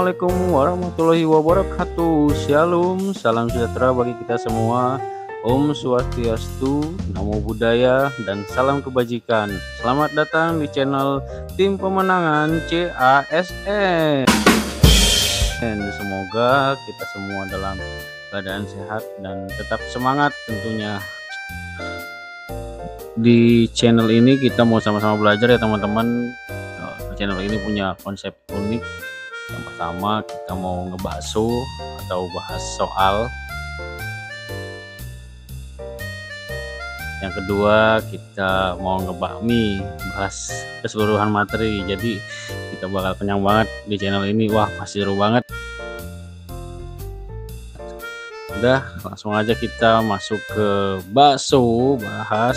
Assalamualaikum warahmatullahi wabarakatuh. Shalom, salam sejahtera bagi kita semua. Om Swastiastu, Namo Buddhaya, dan salam kebajikan. Selamat datang di channel Tim Pemenangan CASN. Semoga kita semua dalam keadaan sehat dan tetap semangat tentunya. Di channel ini kita mau sama-sama belajar ya teman-teman. Channel ini punya konsep unik. Yang pertama kita mau ngebahso atau bahas soal. Yang kedua kita mau ngebahmi, bahas keseluruhan materi. Jadi kita bakal kenyang banget di channel ini. Wah, pasti seru banget. Udah, langsung aja kita masuk ke bahas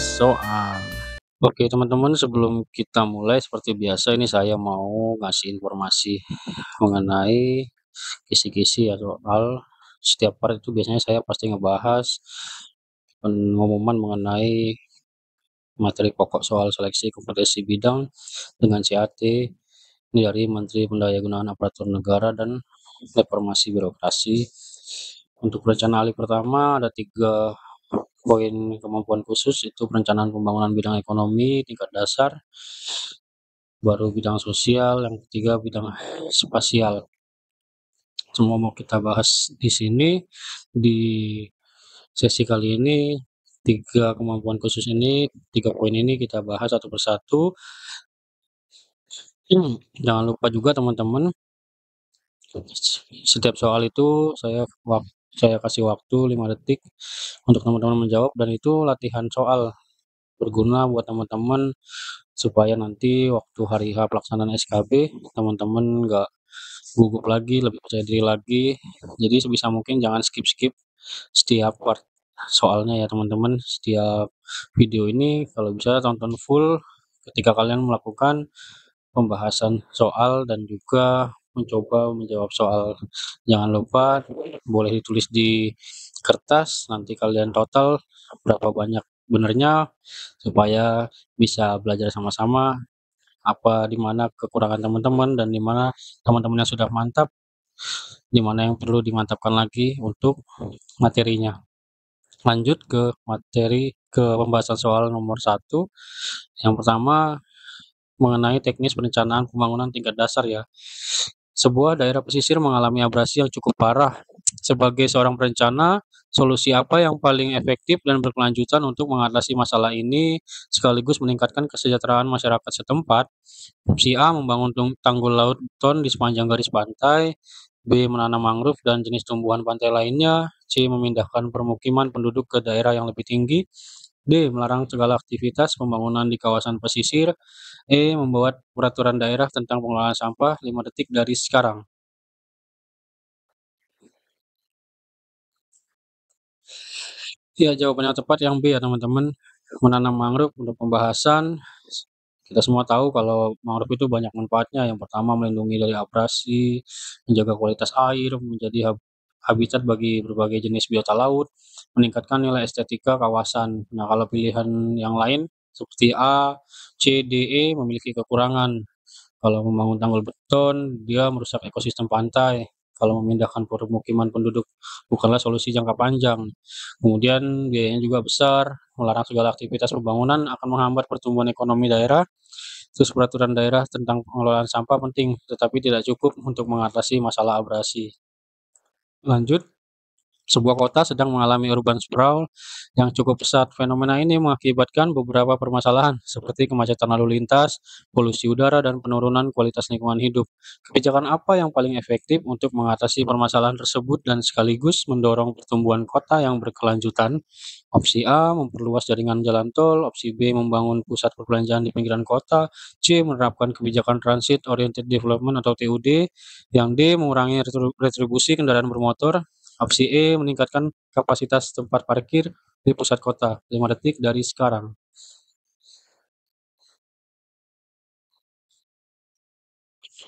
soal. Oke teman-teman, sebelum kita mulai seperti biasa ini saya mau ngasih informasi mengenai kisi-kisi atau soal. Setiap part itu biasanya saya pasti ngebahas pengumuman mengenai materi pokok soal seleksi kompetensi bidang dengan CAT ini dari Menteri Pendayagunaan Aparatur Negara dan Reformasi Birokrasi. Untuk rencana ahli pertama ada 3 poin kemampuan khusus, itu perencanaan pembangunan bidang ekonomi tingkat dasar, baru bidang sosial, yang ketiga bidang spasial. Semua mau kita bahas di sini. Di sesi kali ini 3 kemampuan khusus ini, 3 poin ini kita bahas satu persatu. Jangan lupa juga teman-teman, setiap soal itu saya kasih waktu 5 detik untuk teman-teman menjawab, dan itu latihan soal berguna buat teman-teman supaya nanti waktu hari H pelaksanaan SKB teman-teman nggak gugup lagi, lebih percaya diri lagi. Jadi sebisa mungkin jangan skip setiap part soalnya ya teman-teman. Setiap video ini kalau bisa tonton full ketika kalian melakukan pembahasan soal dan juga mencoba menjawab soal. Jangan lupa boleh ditulis di kertas, nanti kalian total berapa banyak benernya supaya bisa belajar sama-sama apa di mana kekurangan teman-teman dan di mana teman-teman yang sudah mantap, di mana yang perlu dimantapkan lagi untuk materinya. Lanjut ke pembahasan soal nomor 1. Yang pertama mengenai teknis perencanaan pembangunan tingkat dasar ya. Sebuah daerah pesisir mengalami abrasi yang cukup parah. Sebagai seorang perencana, solusi apa yang paling efektif dan berkelanjutan untuk mengatasi masalah ini sekaligus meningkatkan kesejahteraan masyarakat setempat? Opsi A, membangun tanggul laut beton di sepanjang garis pantai. B, menanam mangrove dan jenis tumbuhan pantai lainnya. C, memindahkan permukiman penduduk ke daerah yang lebih tinggi. D, melarang segala aktivitas pembangunan di kawasan pesisir. E, membuat peraturan daerah tentang pengelolaan sampah. 5 detik dari sekarang. Ya, jawaban yang tepat yang B ya teman-teman. Menanam mangrove. Untuk pembahasan, kita semua tahu kalau mangrove itu banyak manfaatnya. Yang pertama melindungi dari abrasi, menjaga kualitas air, menjadi habitat bagi berbagai jenis biota laut, meningkatkan nilai estetika kawasan. Nah, kalau pilihan yang lain seperti A, C, D, E memiliki kekurangan. Kalau membangun tanggul beton, dia merusak ekosistem pantai. Kalau memindahkan permukiman penduduk bukanlah solusi jangka panjang. Kemudian biayanya juga besar, melarang segala aktivitas pembangunan akan menghambat pertumbuhan ekonomi daerah. Terus peraturan daerah tentang pengelolaan sampah penting, tetapi tidak cukup untuk mengatasi masalah abrasi. Lanjut. Sebuah kota sedang mengalami urban sprawl yang cukup pesat. Fenomena ini mengakibatkan beberapa permasalahan seperti kemacetan lalu lintas, polusi udara, dan penurunan kualitas lingkungan hidup. Kebijakan apa yang paling efektif untuk mengatasi permasalahan tersebut dan sekaligus mendorong pertumbuhan kota yang berkelanjutan? Opsi A, memperluas jaringan jalan tol. Opsi B, membangun pusat perbelanjaan di pinggiran kota. C, menerapkan kebijakan Transit Oriented Development atau TOD. Yang D, mengurangi retribusi kendaraan bermotor. Opsi E, meningkatkan kapasitas tempat parkir di pusat kota. 5 detik dari sekarang.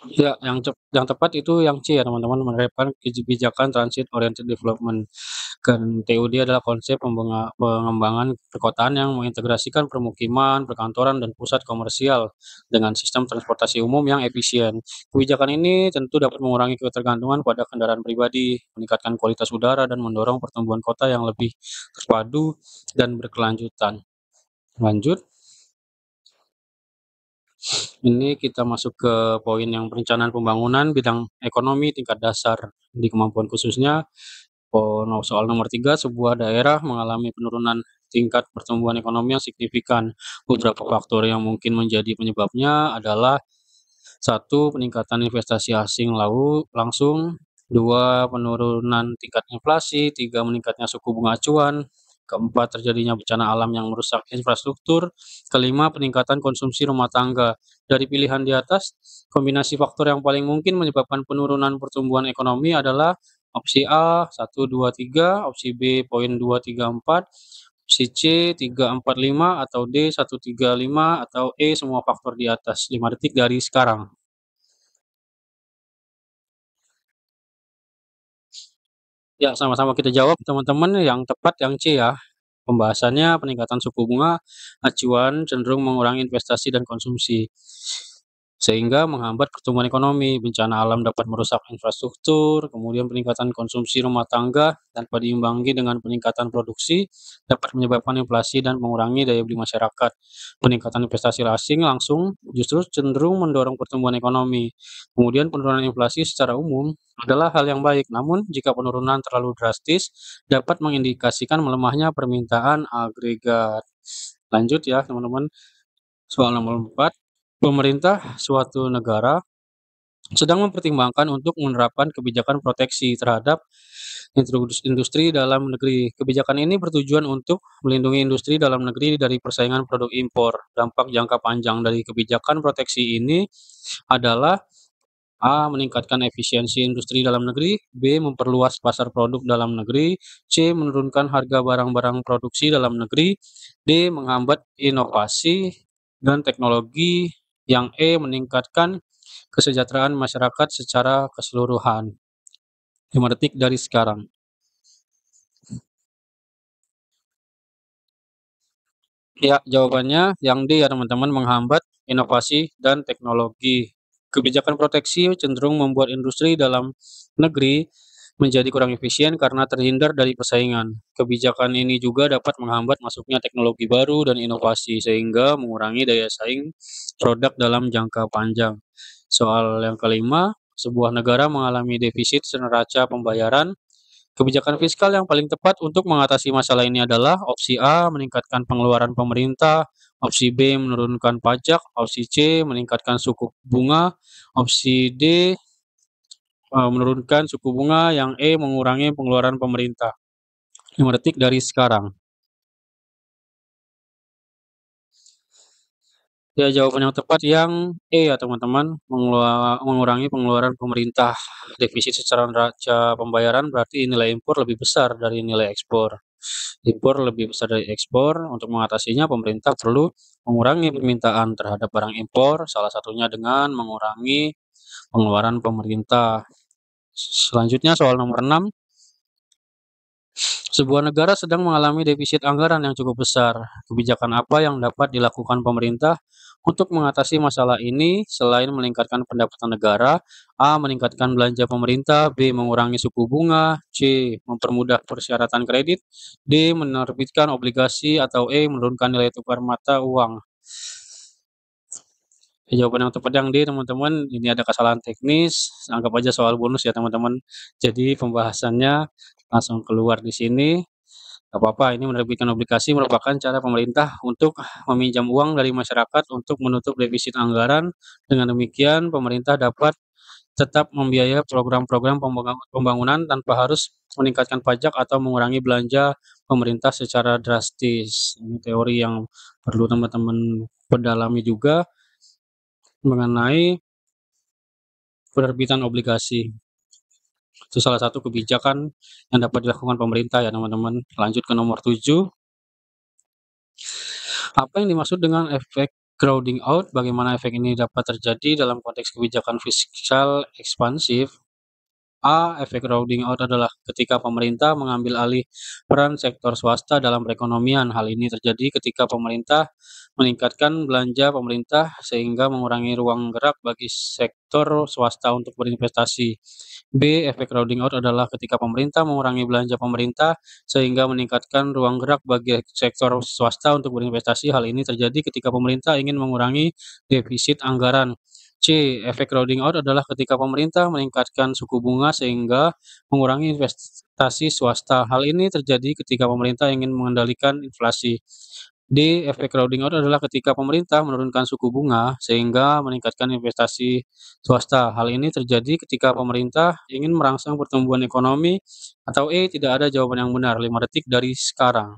Ya, yang tepat itu yang C ya teman-teman, menerapkan kebijakan transit oriented development. Kan TOD adalah konsep pengembangan perkotaan yang mengintegrasikan permukiman, perkantoran, dan pusat komersial dengan sistem transportasi umum yang efisien. Kebijakan ini tentu dapat mengurangi ketergantungan pada kendaraan pribadi, meningkatkan kualitas udara, dan mendorong pertumbuhan kota yang lebih terpadu dan berkelanjutan. Lanjut. Ini kita masuk ke poin yang perencanaan pembangunan bidang ekonomi tingkat dasar. Di kemampuan khususnya, soal nomor 3, sebuah daerah mengalami penurunan tingkat pertumbuhan ekonomi yang signifikan. Beberapa faktor yang mungkin menjadi penyebabnya adalah: satu, peningkatan investasi asing langsung. Dua, penurunan tingkat inflasi. Tiga, meningkatnya suku bunga acuan. Keempat, terjadinya bencana alam yang merusak infrastruktur. Kelima, peningkatan konsumsi rumah tangga. Dari pilihan di atas, kombinasi faktor yang paling mungkin menyebabkan penurunan pertumbuhan ekonomi adalah opsi A 1, 2, 3, opsi B poin 2, 3, 4, opsi C 3, 4, 5, atau D 1, 3, 5, atau E semua faktor di atas. 5 detik dari sekarang. Ya, sama-sama kita jawab teman-teman, yang tepat yang C ya. Pembahasannya peningkatan suku bunga acuan cenderung mengurangi investasi dan konsumsi, sehingga menghambat pertumbuhan ekonomi. Bencana alam dapat merusak infrastruktur, kemudian peningkatan konsumsi rumah tangga tanpa diimbangi dengan peningkatan produksi dapat menyebabkan inflasi dan mengurangi daya beli masyarakat. Peningkatan investasi asing langsung justru cenderung mendorong pertumbuhan ekonomi. Kemudian penurunan inflasi secara umum adalah hal yang baik, namun jika penurunan terlalu drastis dapat mengindikasikan melemahnya permintaan agregat. Lanjut ya teman-teman, soal nomor 4. Pemerintah suatu negara sedang mempertimbangkan untuk menerapkan kebijakan proteksi terhadap industri dalam negeri. Kebijakan ini bertujuan untuk melindungi industri dalam negeri dari persaingan produk impor. Dampak jangka panjang dari kebijakan proteksi ini adalah: A. Meningkatkan efisiensi industri dalam negeri. B. Memperluas pasar produk dalam negeri. C. Menurunkan harga barang-barang produksi dalam negeri. D. Menghambat inovasi dan teknologi. Yang E. Meningkatkan kesejahteraan masyarakat secara keseluruhan. 5 detik dari sekarang. Ya, jawabannya yang D ya teman-teman, menghambat inovasi dan teknologi. Kebijakan proteksi cenderung membuat industri dalam negeri menjadi kurang efisien karena terhindar dari persaingan. Kebijakan ini juga dapat menghambat masuknya teknologi baru dan inovasi sehingga mengurangi daya saing produk dalam jangka panjang. Soal yang kelima, sebuah negara mengalami defisit neraca pembayaran. Kebijakan fiskal yang paling tepat untuk mengatasi masalah ini adalah opsi A, meningkatkan pengeluaran pemerintah, opsi B, menurunkan pajak, opsi C, meningkatkan suku bunga, opsi D, menurunkan suku bunga, yang E, mengurangi pengeluaran pemerintah. 5 detik dari sekarang. Ya, jawaban yang tepat yang E ya teman-teman, mengurangi pengeluaran pemerintah. Defisit secara neraca pembayaran berarti nilai impor lebih besar dari nilai ekspor. Impor lebih besar dari ekspor. Untuk mengatasinya, pemerintah perlu mengurangi permintaan terhadap barang impor, salah satunya dengan mengurangi pengeluaran pemerintah. Selanjutnya soal nomor 6. Sebuah negara sedang mengalami defisit anggaran yang cukup besar. Kebijakan apa yang dapat dilakukan pemerintah untuk mengatasi masalah ini selain meningkatkan pendapatan negara? A. Meningkatkan belanja pemerintah. B. Mengurangi suku bunga. C. Mempermudah persyaratan kredit. D. Menerbitkan obligasi. Atau E. Menurunkan nilai tukar mata uang. Jawaban yang tepat yang D teman-teman. Ini ada kesalahan teknis, anggap aja soal bonus ya teman-teman. Jadi pembahasannya langsung keluar di sini. Gak apa-apa, ini menerbitkan obligasi merupakan cara pemerintah untuk meminjam uang dari masyarakat untuk menutup defisit anggaran. Dengan demikian, pemerintah dapat tetap membiayai program-program pembangunan tanpa harus meningkatkan pajak atau mengurangi belanja pemerintah secara drastis. Ini teori yang perlu teman-teman pendalami juga mengenai penerbitan obligasi. Itu salah satu kebijakan yang dapat dilakukan pemerintah ya teman-teman. Lanjut ke nomor 7. Apa yang dimaksud dengan efek Crowding out, bagaimana efek ini dapat terjadi dalam konteks kebijakan fiskal ekspansif? A. Efek crowding out adalah ketika pemerintah mengambil alih peran sektor swasta dalam perekonomian. Hal ini terjadi ketika pemerintah meningkatkan belanja pemerintah sehingga mengurangi ruang gerak bagi sektor swasta untuk berinvestasi. B. Efek crowding out adalah ketika pemerintah mengurangi belanja pemerintah sehingga meningkatkan ruang gerak bagi sektor swasta untuk berinvestasi. Hal ini terjadi ketika pemerintah ingin mengurangi defisit anggaran. C. Efek crowding out adalah ketika pemerintah meningkatkan suku bunga sehingga mengurangi investasi swasta. Hal ini terjadi ketika pemerintah ingin mengendalikan inflasi. D. Efek crowding out adalah ketika pemerintah menurunkan suku bunga sehingga meningkatkan investasi swasta. Hal ini terjadi ketika pemerintah ingin merangsang pertumbuhan ekonomi. Atau E. Tidak ada jawaban yang benar. 5 detik dari sekarang.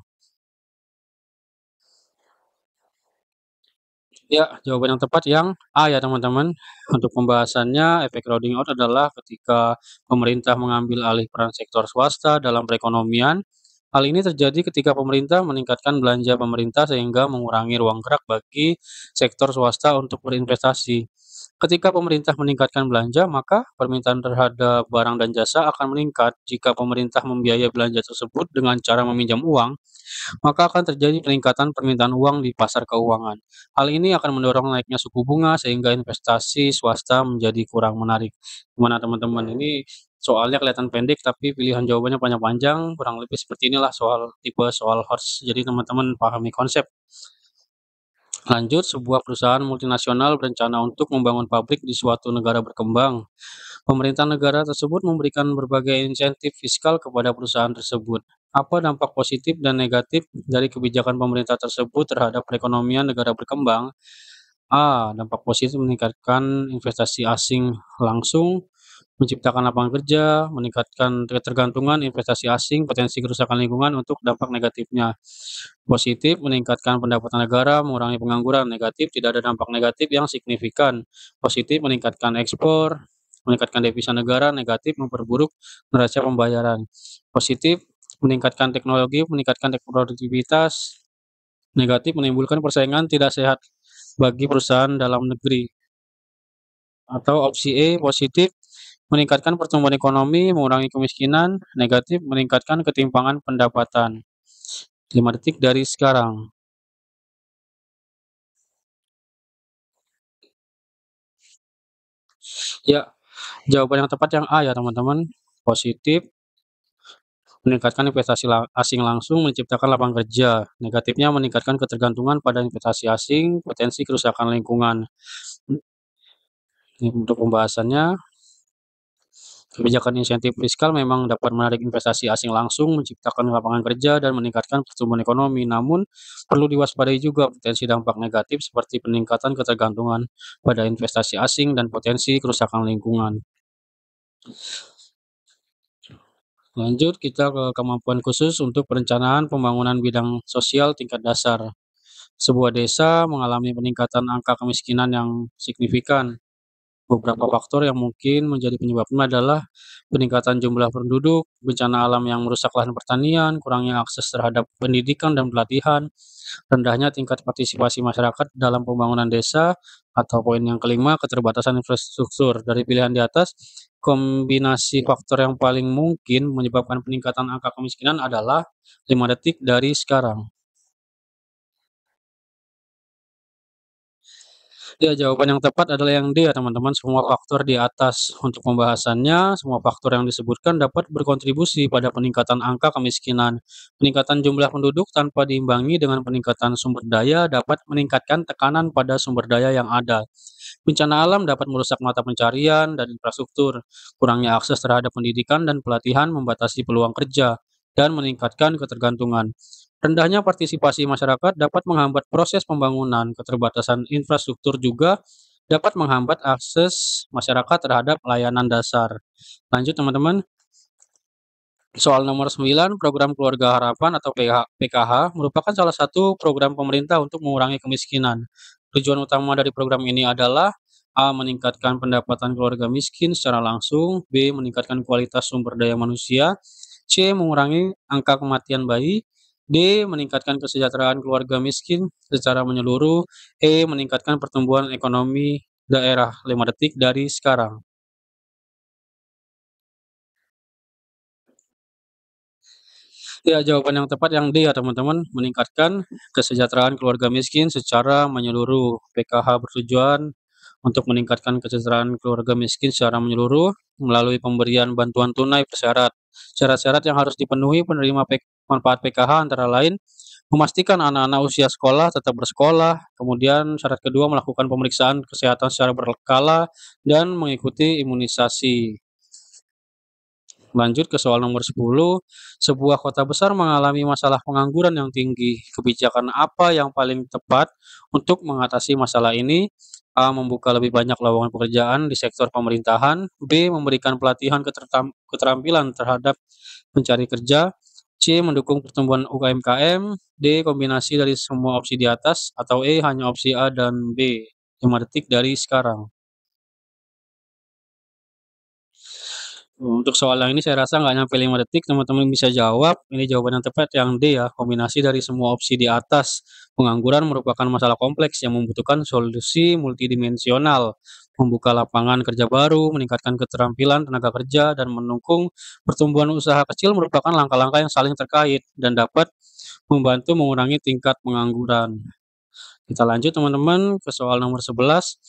Ya, jawaban yang tepat yang A ya teman-teman. Untuk pembahasannya, efek crowding out adalah ketika pemerintah mengambil alih peran sektor swasta dalam perekonomian. Hal ini terjadi ketika pemerintah meningkatkan belanja pemerintah sehingga mengurangi ruang gerak bagi sektor swasta untuk berinvestasi. Ketika pemerintah meningkatkan belanja, maka permintaan terhadap barang dan jasa akan meningkat. Jika pemerintah membiayai belanja tersebut dengan cara meminjam uang, maka akan terjadi peningkatan permintaan uang di pasar keuangan. Hal ini akan mendorong naiknya suku bunga sehingga investasi swasta menjadi kurang menarik. Gimana teman-teman? Ini soalnya kelihatan pendek tapi pilihan jawabannya panjang-panjang, kurang lebih seperti inilah soal horse. Jadi teman-teman pahami konsep. Lanjut, sebuah perusahaan multinasional berencana untuk membangun pabrik di suatu negara berkembang. Pemerintah negara tersebut memberikan berbagai insentif fiskal kepada perusahaan tersebut. Apa dampak positif dan negatif dari kebijakan pemerintah tersebut terhadap perekonomian negara berkembang? A. Dampak positif meningkatkan investasi asing langsung, menciptakan lapangan kerja, meningkatkan ketergantungan investasi asing, potensi kerusakan lingkungan. Untuk dampak negatifnya, positif meningkatkan pendapatan negara, mengurangi pengangguran. Negatif, tidak ada dampak negatif yang signifikan. Positif meningkatkan ekspor, meningkatkan devisa negara. Negatif memperburuk neraca pembayaran. Positif meningkatkan teknologi, meningkatkan produktivitas. Negatif menimbulkan persaingan tidak sehat bagi perusahaan dalam negeri. Atau opsi E, positif meningkatkan pertumbuhan ekonomi, mengurangi kemiskinan. Negatif meningkatkan ketimpangan pendapatan. 5 detik dari sekarang. Ya, jawaban yang tepat yang A ya teman-teman. Positif meningkatkan investasi asing langsung, menciptakan lapangan kerja. Negatifnya meningkatkan ketergantungan pada investasi asing, potensi kerusakan lingkungan. Ini untuk pembahasannya, kebijakan insentif fiskal memang dapat menarik investasi asing langsung, menciptakan lapangan kerja, dan meningkatkan pertumbuhan ekonomi. Namun, perlu diwaspadai juga potensi dampak negatif seperti peningkatan ketergantungan pada investasi asing dan potensi kerusakan lingkungan. Lanjut, kita ke kemampuan khusus untuk perencanaan pembangunan bidang sosial tingkat dasar. Sebuah desa mengalami peningkatan angka kemiskinan yang signifikan. Beberapa faktor yang mungkin menjadi penyebabnya adalah peningkatan jumlah penduduk, bencana alam yang merusak lahan pertanian, kurangnya akses terhadap pendidikan dan pelatihan, rendahnya tingkat partisipasi masyarakat dalam pembangunan desa, atau poin yang kelima, keterbatasan infrastruktur. Dari pilihan di atas, kombinasi faktor yang paling mungkin menyebabkan peningkatan angka kemiskinan adalah 5 detik dari sekarang. Ya, jawaban yang tepat adalah yang D ya teman-teman, semua faktor di atas. Untuk pembahasannya, semua faktor yang disebutkan dapat berkontribusi pada peningkatan angka kemiskinan. Peningkatan jumlah penduduk tanpa diimbangi dengan peningkatan sumber daya dapat meningkatkan tekanan pada sumber daya yang ada. Bencana alam dapat merusak mata pencarian dan infrastruktur. Kurangnya akses terhadap pendidikan dan pelatihan membatasi peluang kerja dan meningkatkan ketergantungan. Rendahnya partisipasi masyarakat dapat menghambat proses pembangunan. Keterbatasan infrastruktur juga dapat menghambat akses masyarakat terhadap layanan dasar. Lanjut teman-teman. Soal nomor 9, program Keluarga Harapan atau PKH merupakan salah satu program pemerintah untuk mengurangi kemiskinan. Tujuan utama dari program ini adalah A. Meningkatkan pendapatan keluarga miskin secara langsung. B. Meningkatkan kualitas sumber daya manusia. C. Mengurangi angka kematian bayi. D. Meningkatkan kesejahteraan keluarga miskin secara menyeluruh. E. Meningkatkan pertumbuhan ekonomi daerah. 5 detik dari sekarang. Ya, jawaban yang tepat yang D ya teman-teman, meningkatkan kesejahteraan keluarga miskin secara menyeluruh. PKH bertujuan untuk meningkatkan kesejahteraan keluarga miskin secara menyeluruh melalui pemberian bantuan tunai bersyarat. Syarat-syarat yang harus dipenuhi penerima manfaat PKH antara lain memastikan anak-anak usia sekolah tetap bersekolah, kemudian syarat kedua melakukan pemeriksaan kesehatan secara berkala dan mengikuti imunisasi. Lanjut ke soal nomor 10, sebuah kota besar mengalami masalah pengangguran yang tinggi. Kebijakan apa yang paling tepat untuk mengatasi masalah ini? A. Membuka lebih banyak lowongan pekerjaan di sektor pemerintahan. B. Memberikan pelatihan keterampilan terhadap pencari kerja. C. Mendukung pertumbuhan UMKM. D. Kombinasi dari semua opsi di atas. Atau E. Hanya opsi A dan B. 5 detik dari sekarang. Untuk soal yang ini saya rasa nggak nyampe 5 detik teman-teman bisa jawab. Ini jawaban yang tepat yang D ya, kombinasi dari semua opsi di atas. Pengangguran merupakan masalah kompleks yang membutuhkan solusi multidimensional, membuka lapangan kerja baru, meningkatkan keterampilan tenaga kerja, dan mendukung pertumbuhan usaha kecil merupakan langkah-langkah yang saling terkait dan dapat membantu mengurangi tingkat pengangguran. Kita lanjut teman-teman ke soal nomor 11.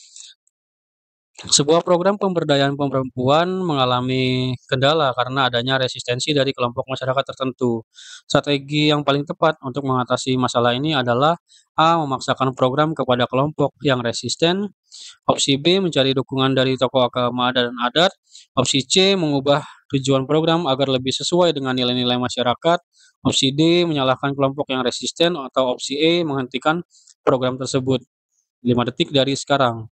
Sebuah program pemberdayaan perempuan mengalami kendala karena adanya resistensi dari kelompok masyarakat tertentu. Strategi yang paling tepat untuk mengatasi masalah ini adalah A. Memaksakan program kepada kelompok yang resisten. Opsi B. Mencari dukungan dari tokoh agama dan adat. Opsi C. Mengubah tujuan program agar lebih sesuai dengan nilai-nilai masyarakat. Opsi D. Menyalahkan kelompok yang resisten. Atau opsi E. Menghentikan program tersebut. 5 detik dari sekarang.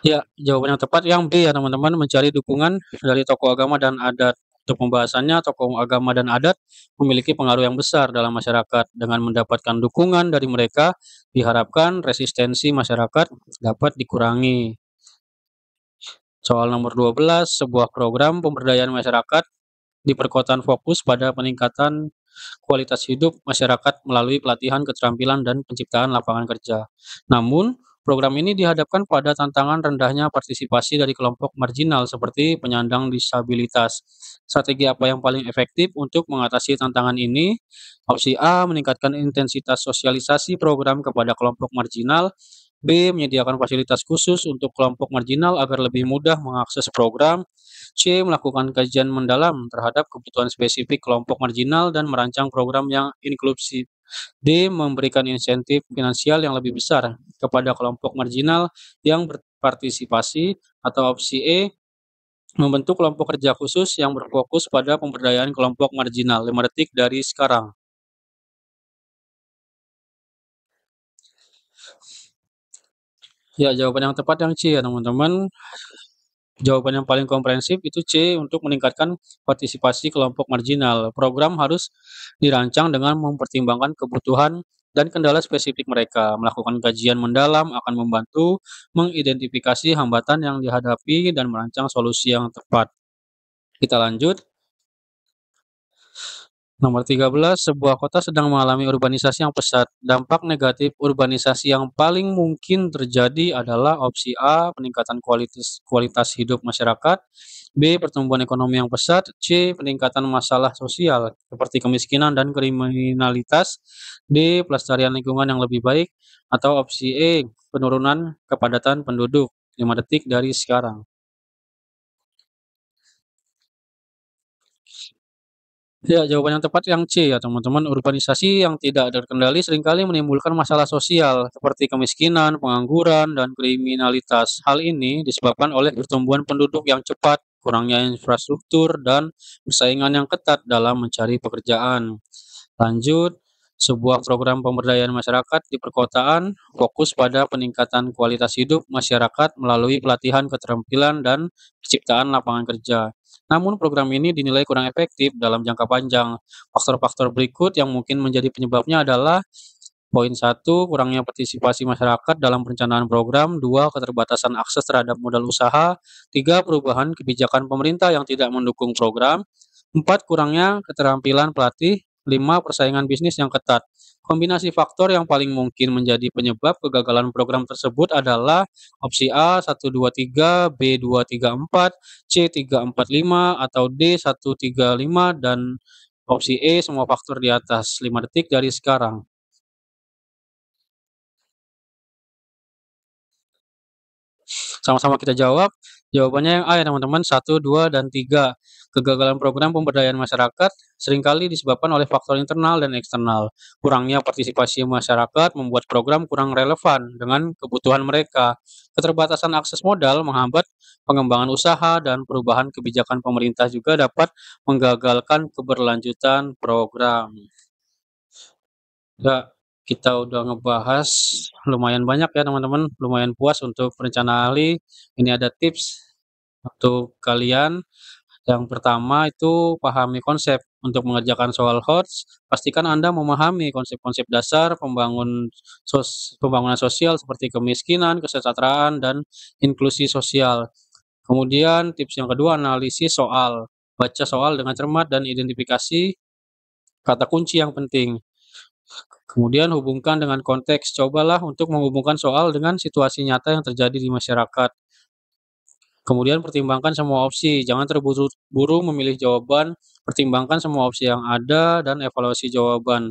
Ya, jawaban yang tepat yang B ya teman-teman, mencari dukungan dari tokoh agama dan adat. Untuk pembahasannya, tokoh agama dan adat memiliki pengaruh yang besar dalam masyarakat. Dengan mendapatkan dukungan dari mereka, diharapkan resistensi masyarakat dapat dikurangi. Soal nomor 12, sebuah program pemberdayaan masyarakat di perkotaan fokus pada peningkatan kualitas hidup masyarakat melalui pelatihan keterampilan dan penciptaan lapangan kerja. Namun, program ini dihadapkan pada tantangan rendahnya partisipasi dari kelompok marginal seperti penyandang disabilitas. Strategi apa yang paling efektif untuk mengatasi tantangan ini? Opsi A, meningkatkan intensitas sosialisasi program kepada kelompok marginal. B, menyediakan fasilitas khusus untuk kelompok marginal agar lebih mudah mengakses program. C. Melakukan kajian mendalam terhadap kebutuhan spesifik kelompok marginal dan merancang program yang inklusif. D. Memberikan insentif finansial yang lebih besar kepada kelompok marginal yang berpartisipasi. Atau opsi E. Membentuk kelompok kerja khusus yang berfokus pada pemberdayaan kelompok marginal. 5 detik dari sekarang. Ya, jawaban yang tepat yang C ya teman-teman. Jawaban yang paling komprehensif itu C, untuk meningkatkan partisipasi kelompok marginal. Program harus dirancang dengan mempertimbangkan kebutuhan dan kendala spesifik mereka. Melakukan kajian mendalam akan membantu mengidentifikasi hambatan yang dihadapi dan merancang solusi yang tepat. Kita lanjut. Nomor 13, sebuah kota sedang mengalami urbanisasi yang pesat. Dampak negatif urbanisasi yang paling mungkin terjadi adalah opsi A, peningkatan kualitas hidup masyarakat. B. Pertumbuhan ekonomi yang pesat. C. Peningkatan masalah sosial seperti kemiskinan dan kriminalitas. D. Pelestarian lingkungan yang lebih baik. Atau opsi E. Penurunan kepadatan penduduk. 5 detik dari sekarang. Ya, jawaban yang tepat yang C ya teman-teman. Urbanisasi yang tidak terkendali seringkali menimbulkan masalah sosial seperti kemiskinan, pengangguran, dan kriminalitas. Hal ini disebabkan oleh pertumbuhan penduduk yang cepat, kurangnya infrastruktur, dan persaingan yang ketat dalam mencari pekerjaan. Lanjut, sebuah program pemberdayaan masyarakat di perkotaan fokus pada peningkatan kualitas hidup masyarakat melalui pelatihan keterampilan dan penciptaan lapangan kerja. Namun program ini dinilai kurang efektif dalam jangka panjang. Faktor-faktor berikut yang mungkin menjadi penyebabnya adalah poin 1, kurangnya partisipasi masyarakat dalam perencanaan program. 2, keterbatasan akses terhadap modal usaha. 3, perubahan kebijakan pemerintah yang tidak mendukung program. 4. Kurangnya keterampilan pelatih. 5. Persaingan bisnis yang ketat. Kombinasi faktor yang paling mungkin menjadi penyebab kegagalan program tersebut adalah opsi A 123, B 234, C 345, atau D 135, dan opsi E semua faktor di atas. 5 detik dari sekarang. Sama-sama kita jawab. Jawabannya yang A ya teman-teman, 1, 2, dan 3. Kegagalan program pemberdayaan masyarakat seringkali disebabkan oleh faktor internal dan eksternal. Kurangnya partisipasi masyarakat membuat program kurang relevan dengan kebutuhan mereka. Keterbatasan akses modal menghambat pengembangan usaha, dan perubahan kebijakan pemerintah juga dapat menggagalkan keberlanjutan program. Ya, kita udah ngebahas lumayan banyak ya teman-teman, lumayan puas untuk perencana ahli. Ini ada tips untuk kalian. Yang pertama itu pahami konsep. Untuk mengerjakan soal HOTS, pastikan Anda memahami konsep-konsep dasar pembangunan sosial seperti kemiskinan, kesejahteraan, dan inklusi sosial. Kemudian tips yang kedua, analisis soal. Baca soal dengan cermat dan identifikasi kata kunci yang penting. Kemudian hubungkan dengan konteks. Cobalah untuk menghubungkan soal dengan situasi nyata yang terjadi di masyarakat. Kemudian pertimbangkan semua opsi, jangan terburu-buru memilih jawaban, pertimbangkan semua opsi yang ada dan evaluasi jawaban.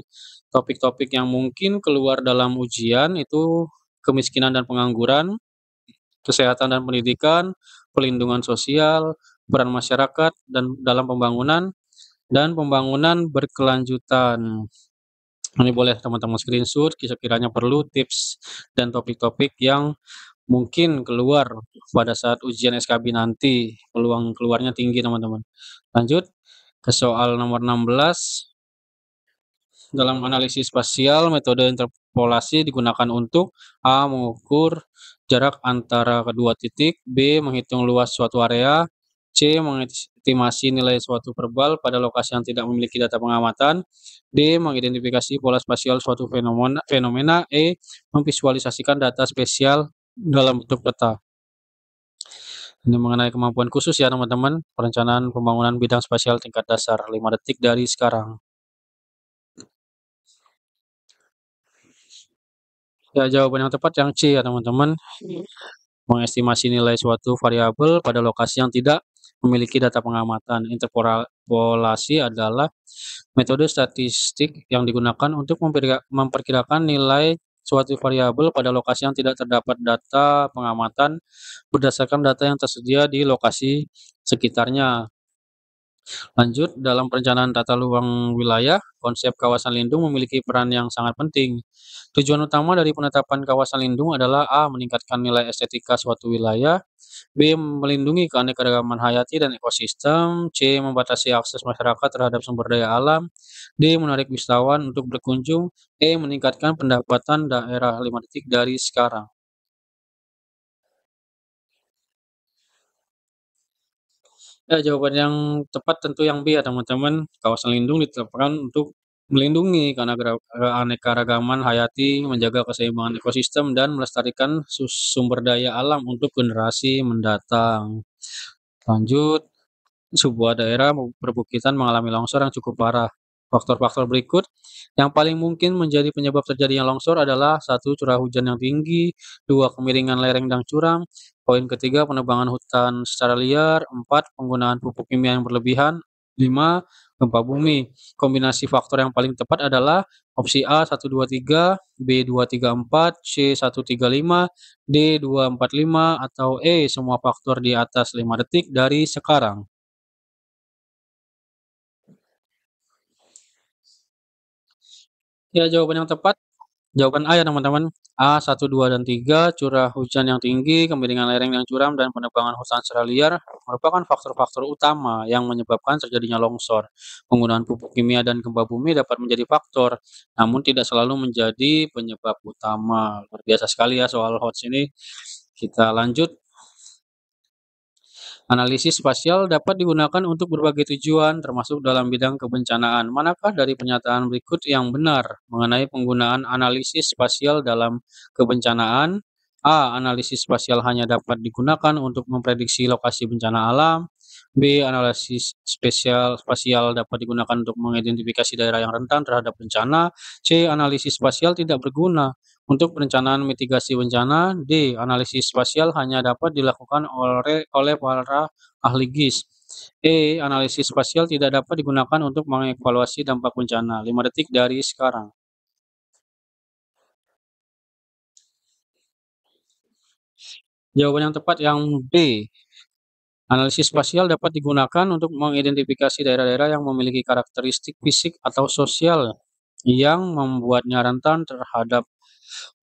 Topik-topik yang mungkin keluar dalam ujian itu kemiskinan dan pengangguran, kesehatan dan pendidikan, pelindungan sosial, peran masyarakat dan dalam pembangunan, dan pembangunan berkelanjutan. Ini boleh teman-teman screenshot sekiranya perlu tips dan topik-topik yang mungkin keluar pada saat ujian SKB nanti, peluang keluarnya tinggi teman-teman. Lanjut ke soal nomor 16. Dalam analisis spasial, metode interpolasi digunakan untuk A. Mengukur jarak antara kedua titik, B. Menghitung luas suatu area, C. Mengestimasi nilai suatu verbal pada lokasi yang tidak memiliki data pengamatan, D. Mengidentifikasi pola spasial suatu fenomena, E. Memvisualisasikan data spesial dalam bentuk peta. Ini mengenai kemampuan khusus ya teman-teman, perencanaan pembangunan bidang spasial tingkat dasar, 5 detik dari sekarang. Ya, jawaban yang tepat yang C ya teman-teman. Mengestimasi nilai suatu variabel pada lokasi yang tidak memiliki data pengamatan. Interpolasi adalah metode statistik yang digunakan untuk memperkirakan nilai suatu variabel pada lokasi yang tidak terdapat data pengamatan berdasarkan data yang tersedia di lokasi sekitarnya. Lanjut, dalam perencanaan tata ruang wilayah, konsep kawasan lindung memiliki peran yang sangat penting. Tujuan utama dari penetapan kawasan lindung adalah A. Meningkatkan nilai estetika suatu wilayah, B. Melindungi keanekaragaman hayati dan ekosistem, C. Membatasi akses masyarakat terhadap sumber daya alam, D. Menarik wisatawan untuk berkunjung, E. Meningkatkan pendapatan daerah. 5 detik dari sekarang. Ya, jawaban yang tepat tentu yang B ya teman-teman. Kawasan lindung ditetapkan untuk melindungi keanekaragaman hayati, menjaga keseimbangan ekosistem, dan melestarikan sumber daya alam untuk generasi mendatang. Lanjut, sebuah daerah perbukitan mengalami longsor yang cukup parah. Faktor-faktor berikut yang paling mungkin menjadi penyebab terjadinya longsor adalah 1. Curah hujan yang tinggi, 2. Kemiringan lereng dan curam, poin ketiga penebangan hutan secara liar, 4. Penggunaan pupuk kimia yang berlebihan, 5. Gempa bumi. Kombinasi faktor yang paling tepat adalah opsi A 123, B 234, C 135, D 245, atau E semua faktor di atas. 5 detik dari sekarang. Ya, jawaban yang tepat, jawaban A ya teman-teman. A 1, 2, dan 3, curah hujan yang tinggi, kemiringan lereng yang curam, dan penebangan hutan secara liar merupakan faktor-faktor utama yang menyebabkan terjadinya longsor. Penggunaan pupuk kimia dan gempa bumi dapat menjadi faktor, namun tidak selalu menjadi penyebab utama. Luar biasa sekali ya soal HOTS ini. Kita lanjut. Analisis spasial dapat digunakan untuk berbagai tujuan, termasuk dalam bidang kebencanaan. Manakah dari pernyataan berikut yang benar mengenai penggunaan analisis spasial dalam kebencanaan? A. Analisis spasial hanya dapat digunakan untuk memprediksi lokasi bencana alam. B. Analisis spasial dapat digunakan untuk mengidentifikasi daerah yang rentan terhadap bencana. C. Analisis spasial tidak berguna untuk perencanaan mitigasi bencana. D. Analisis spasial hanya dapat dilakukan oleh para ahli GIS. E. Analisis spasial tidak dapat digunakan untuk mengevaluasi dampak bencana. 5 detik dari sekarang. Jawaban yang tepat yang B. Analisis spasial dapat digunakan untuk mengidentifikasi daerah-daerah yang memiliki karakteristik fisik atau sosial yang membuatnya rentan terhadap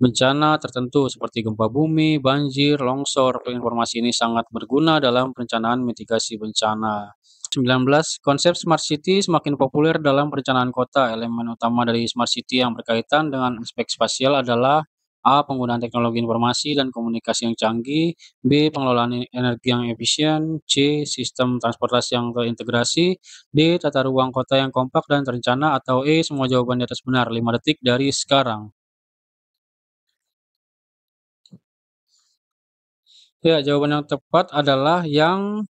bencana tertentu seperti gempa bumi, banjir, longsor. Informasi ini sangat berguna dalam perencanaan mitigasi bencana. 19. Konsep Smart City semakin populer dalam perencanaan kota. Elemen utama dari Smart City yang berkaitan dengan aspek spasial adalah A. Penggunaan teknologi informasi dan komunikasi yang canggih. B. Pengelolaan energi yang efisien. C. Sistem transportasi yang terintegrasi. D. Tata ruang kota yang kompak dan terencana. Atau E. Semua jawaban di atas benar. 5 detik dari sekarang. Ya, jawaban yang tepat adalah yang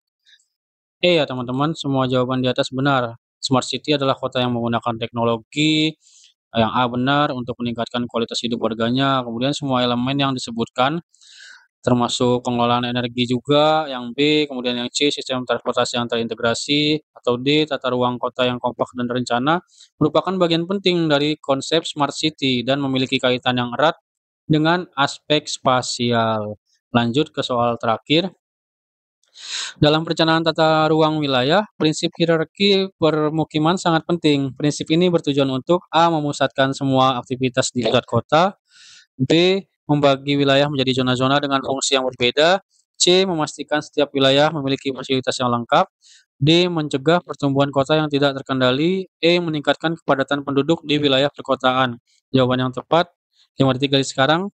E ya teman-teman, semua jawaban di atas benar. Smart City adalah kota yang menggunakan teknologi, yang A benar untuk meningkatkan kualitas hidup warganya, kemudian semua elemen yang disebutkan, termasuk pengelolaan energi juga, yang B, kemudian yang C, sistem transportasi yang terintegrasi, atau D, tata ruang kota yang kompak dan terencana, merupakan bagian penting dari konsep Smart City dan memiliki kaitan yang erat dengan aspek spasial. Lanjut ke soal terakhir. Dalam perencanaan tata ruang wilayah, prinsip hierarki permukiman sangat penting. Prinsip ini bertujuan untuk A. Memusatkan semua aktivitas di pusat kota. B. Membagi wilayah menjadi zona-zona dengan fungsi yang berbeda. C. Memastikan setiap wilayah memiliki fasilitas yang lengkap. D. Mencegah pertumbuhan kota yang tidak terkendali. E. Meningkatkan kepadatan penduduk di wilayah perkotaan. Jawaban yang tepat 5 detik dari sekarang.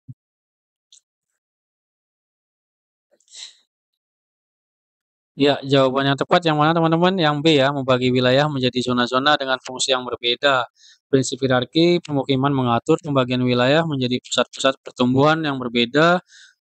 Ya, jawaban yang tepat yang mana teman-teman? Yang B ya, membagi wilayah menjadi zona-zona dengan fungsi yang berbeda. Prinsip hierarki pemukiman mengatur pembagian wilayah menjadi pusat-pusat pertumbuhan yang berbeda,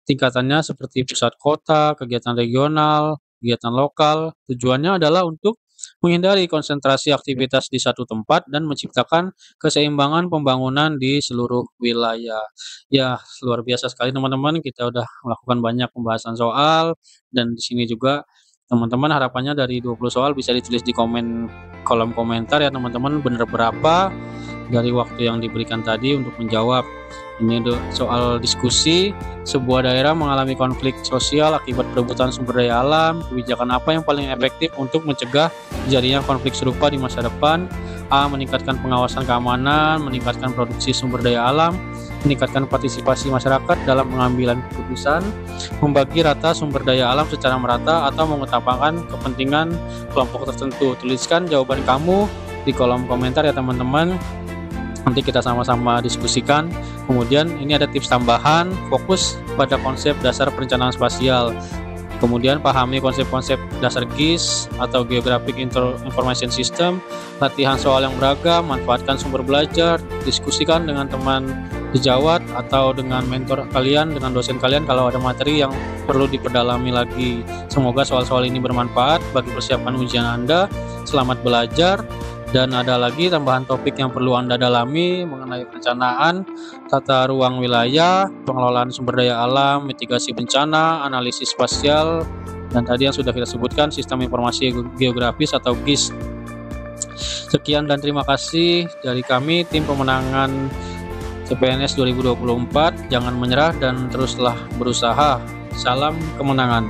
tingkatannya seperti pusat kota, kegiatan regional, kegiatan lokal. Tujuannya adalah untuk menghindari konsentrasi aktivitas di satu tempat dan menciptakan keseimbangan pembangunan di seluruh wilayah. Ya, luar biasa sekali teman-teman, kita udah melakukan banyak pembahasan soal dan di sini juga teman-teman harapannya dari 20 soal bisa ditulis di kolom komentar ya teman-teman, benar berapa dari waktu yang diberikan tadi untuk menjawab. Ini soal diskusi, sebuah daerah mengalami konflik sosial akibat perebutan sumber daya alam, kebijakan apa yang paling efektif untuk mencegah terjadinya konflik serupa di masa depan? A. Meningkatkan pengawasan keamanan, meningkatkan produksi sumber daya alam, meningkatkan partisipasi masyarakat dalam pengambilan keputusan, membagi rata sumber daya alam secara merata, atau mengutamakan kepentingan kelompok tertentu. Tuliskan jawaban kamu di kolom komentar ya teman-teman. Nanti kita sama-sama diskusikan. Kemudian ini ada tips tambahan, fokus pada konsep dasar perencanaan spasial. Kemudian pahami konsep-konsep dasar GIS atau Geographic Information System, latihan soal yang beragam, manfaatkan sumber belajar, diskusikan dengan teman sejawat atau dengan mentor kalian, dengan dosen kalian kalau ada materi yang perlu diperdalami lagi. Semoga soal-soal ini bermanfaat bagi persiapan ujian Anda. Selamat belajar. Dan ada lagi tambahan topik yang perlu Anda dalami mengenai perencanaan, tata ruang wilayah, pengelolaan sumber daya alam, mitigasi bencana, analisis spasial, dan tadi yang sudah kita sebutkan sistem informasi geografis atau GIS. Sekian dan terima kasih dari kami tim pemenangan CPNS 2024. Jangan menyerah dan teruslah berusaha. Salam kemenangan.